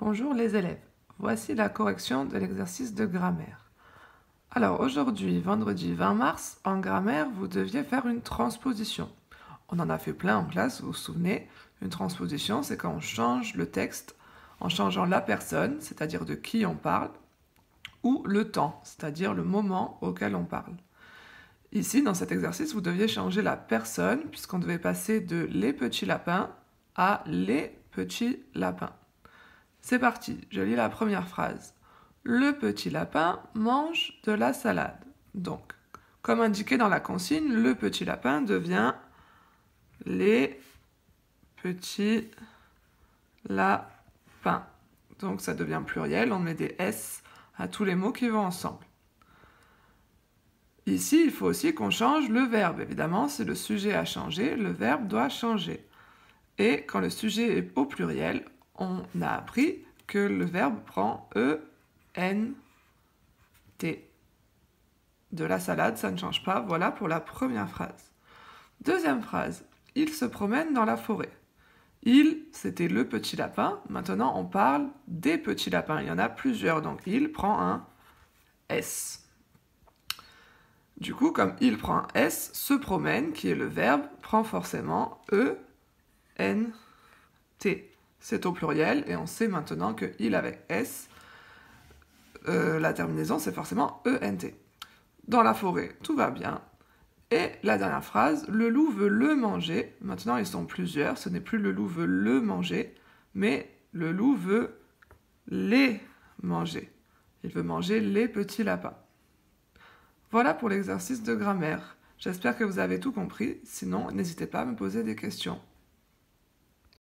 Bonjour les élèves, voici la correction de l'exercice de grammaire. Alors aujourd'hui, vendredi 20 mars, en grammaire, vous deviez faire une transposition. On en a fait plein en classe, vous vous souvenez. Une transposition, c'est quand on change le texte en changeant la personne, c'est-à-dire de qui on parle, ou le temps, c'est-à-dire le moment auquel on parle. Ici, dans cet exercice, vous deviez changer la personne, puisqu'on devait passer de les petits lapins à les petits lapins. C'est parti, je lis la première phrase. Le petit lapin mange de la salade. Donc, comme indiqué dans la consigne, le petit lapin devient les petits lapins. Donc, ça devient pluriel, on met des S à tous les mots qui vont ensemble. Ici, il faut aussi qu'on change le verbe. Évidemment, si le sujet a changé, le verbe doit changer. Et quand le sujet est au pluriel, on a appris que le verbe prend E-N-T. De la salade, ça ne change pas. Voilà pour la première phrase. Deuxième phrase. Il se promène dans la forêt. Il, c'était le petit lapin. Maintenant, on parle des petits lapins. Il y en a plusieurs, donc il prend un S. Du coup, comme il prend un S, se promène, qui est le verbe, prend forcément E-N-T. C'est au pluriel et on sait maintenant que il avec S, la terminaison c'est forcément ENT. Dans la forêt, tout va bien. Et la dernière phrase, le loup veut le manger. Maintenant ils sont plusieurs, ce n'est plus le loup veut le manger, mais le loup veut les manger. Il veut manger les petits lapins. Voilà pour l'exercice de grammaire. J'espère que vous avez tout compris, sinon n'hésitez pas à me poser des questions.